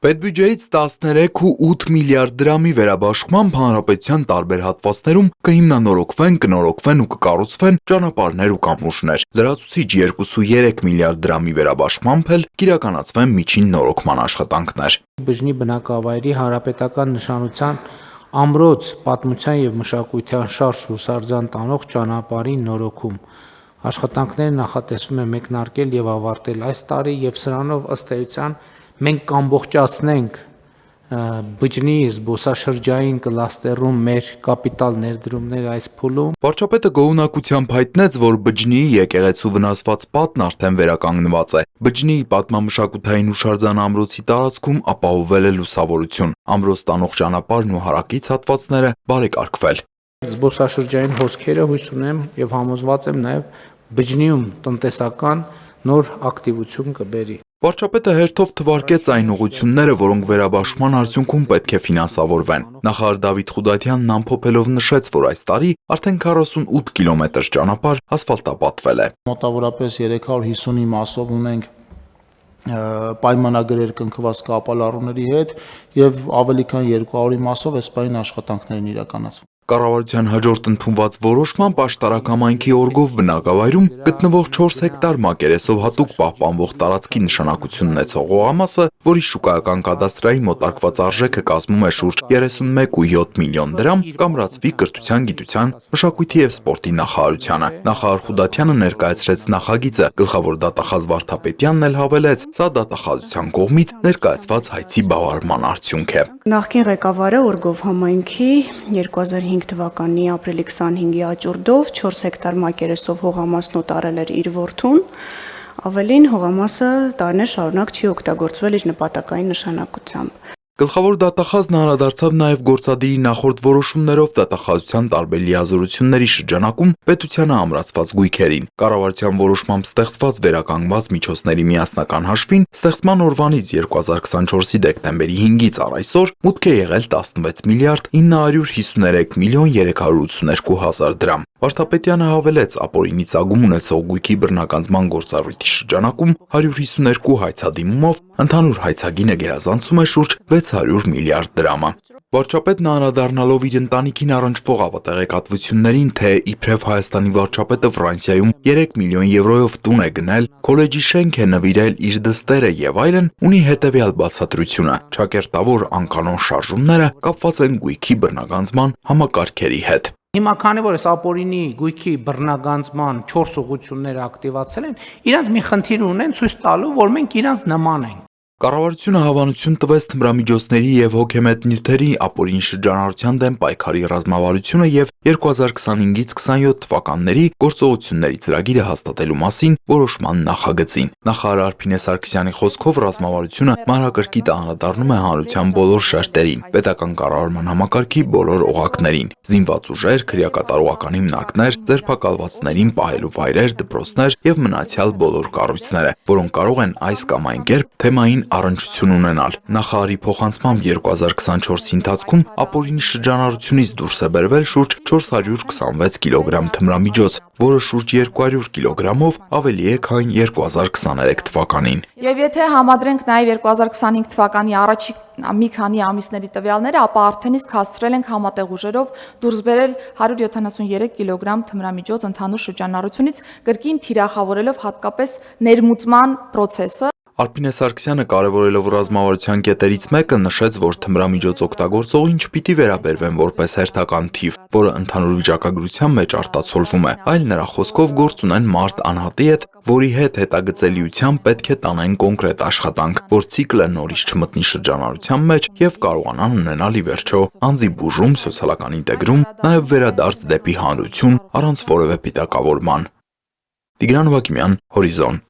Պետբյուջեից 13,8 միլիարդ դրամի վերաբաշխմամբ հանրապետության տարբեր հատվածներում կհիմնանորոգվեն, կնորոգվեն ու կկառուցվեն ճանապարհներ ու կամուրջներ։ Լրացուցիչ 2,3 միլիարդ դրամի վերաբաշխմամբ էլ կիրականացվեն միջին նորոգման աշխատանքներ։ Բջջի բնակավայրի հանրապետական նշանության ամրոց պատմության եւ մշակութային շարժ հուսարձան տանող ճանապարհի նորոգում։ Աշխատանքները նախատեսվում է մեկնարկել եւ ավարտել այս տարի եւ սրանով ըստ էության մենք կամբողջացնենք բջջի զբոսաշրջային կլաստերում մեր կապիտալ ներդրումները այս փուլում։ Վարչապետը գոհունակությամբ հայտնեց, որ բջջի եկեղեցու վնասված պատն արդեն վերականգնված է։ Բջջի պատմամշակութային հուշարձան ամրոցի տարածքում ապահովել է լուսավորություն, ամրոց տանող ճանապարհն ու հարակից հատվածները բարեկարգվել։ Զբոսաշրջային հոսքերը հույս ունեմ եւ համոզված եմ նաեւ բջջիում տնտեսական նոր ակտիվություն կբերի։ Վարչապետը հերթով թվարկեց այն ուղղությունները, որոնք վերաբաշխման արդյունքում պետք է ֆինանսավորվեն։ Նախարար Դավիթ Խուդատյանն ամփոփելով նշեց, որ այս տարի արդեն 48 կիլոմետր ճանապարհ ասֆալտապատվել է։ Մոտավորապես 350-ի մասով ունենք պայմանագրեր կնքված կապալառուների հետ եւ ավելի քան 200-ի մասով այս պայն աշխատանքներն իրականացվում։ Կառավարության հաջորդ ընդունված որոշմամբ աշտարակ համայնքի օրգով բնակավայրում գտնվող 4 հեկտար մակերեսով հատուկ պահպանվող տարածքի նշանակություն ունեցող հողամասը, որի շուկայական կադաստրային մոտարկված արժեքը կազմում է շուրջ 31,7 միլիոն դրամ, կամրացվի կրթության, գիտության, մշակույթի եւ սպորտի նախարարությանը։ Նախարար Խուդատյանը ներկայացրեց նախագիծը, գլխավոր դատախազ Վարդապետյանն էլ հավելեց, սա դատախազության կողմից ներկայացված հայցի բավարարման արդյունք է։ Նախկին ղեկավարը օրգով համայնքի 2005 թվականի ապրիլի 25-ի աճուրդով 4 հեկտար մակերեսով հողամասն օտարել էր իր որդուն, ավելին հողամասը տարիներ շարունակ չի օգտագործվել իր նպատակային նշանակությամբ։ Գլխավոր դատախազն անդրադարձավ նաև գործադիրի նախորդ որոշումներով դատախազության տարբեր լիազորությունների շրջանակում պետությանը ամրացված գույքերին։ Կառավարության որոշմամբ ստեղծված վերականգնված միջոցների միասնական հաշվին ստեղծման օրվանից 2024-ի դեկտեմբերի 5-ից առ այսօր մուտք է եղել 16 միլիարդ 953 միլիոն 382 հազար դրամ։ Վարդապետյանը հավելեց, ապօրինի ծագում ունեցող գույքի բռնականացման գործառույթի շրջանակում 152 հայցադիմումով ընդհանուր հայցագինը գերազանցում է շուրջ 600 միլիարդ դրամը։ Վարչապետն անդրադառնալով իր ընտանիքին առնչվող ավատեղեկատվություններին, թե իբրև Հայաստանի վարչապետը Ֆրանսիայում 3 միլիոն եվրոյով տուն է գնել, քոլեջի շենք է նվիրել իր դստերը եւ այլն, ունի հետեւյալ բացատրությունը. ճակերտավոր անկանոն շարժումները կապված են գույքի բռնականացման համակարգերի հետ։ Հիմա քանի որ այս ապօրինի գույքի բռնականացման 4 ուղղությունները ակտիվացել են, իրանց մի խնդիր ունեն ցույց տալու, որ մենք իրանց նման ենք։ Կառավարությունը հավանություն տվեց թմրամիջոցների եւ հոգեմետ նյութերի ապօրինի շրջանառության դեմ պայքարի ռազմավարությունը եւ 2025-ից 27 թվականների գործողությունների ծրագիրը հաստատելու մասին որոշման նախագծին։ Նախարար Արփինե Սարգսյանի խոսքով ռազմավարությունը մանրակրկիտ անդրադառնում է հանրության բոլոր շերտերին, պետական կառավարման համակարգի բոլոր օղակներին, զինված ուժեր, քրեակատարողական հիմնարկներ, ձերբակալվածներին պահելու վայրեր, դպրոցներ եւ մնացյալ բոլոր կառույցները, որոնք կարող են այս կամ այն կերպ թեմային առնչություն ունենալ։ Նախարարի փոխանցմամբ 2024-ի ընթացքում ապօրինի շրջանառությունից դուրս է բերվել շուրջ 426 կիլոգրամ թմրամիջոց, որը շուրջ 200 կիլոգրամով ավելի է, քան 2023 թվականին։ Եվ եթե համադրենք նաև 2025 թվականի առաջին մի քանի ամիսների տվյալները, ապա արդեն իսկ հասցրել ենք համատեղ ուժերով դուրս բերել 173 կիլոգրամ թմրամիջոց ընդհանուր շրջանառությունից, կրկին թիրախավորելով հատկապես ներմուծման process-ը։ Արփինե Սարգսյանը կարևորելով ռազմավարության կետերից մեկը նշեց, որ թմրամիջոց օգտագործողին չպիտի վերաբերվեն որպես հերթական թիվ, որը ընդհանուր վիճակագրության մեջ արտացոլվում է, այլ նրա խոսքով գործ ունեն մարդ անհատի հետ, որի հետ հետագծելիությամբ պետք է տանեն կոնկրետ աշխատանք, որ ցիկլը նորից չմտնի շրջանառության մեջ եւ կարողանան ունենալ ի վերջո անձի բուժում, սոցիալական ինտեգրում, նաեւ վերադարձ դեպի հանրություն առանց որևէ պիտակավորման։ Տիգրան Վակիմյան, Հորիզոն։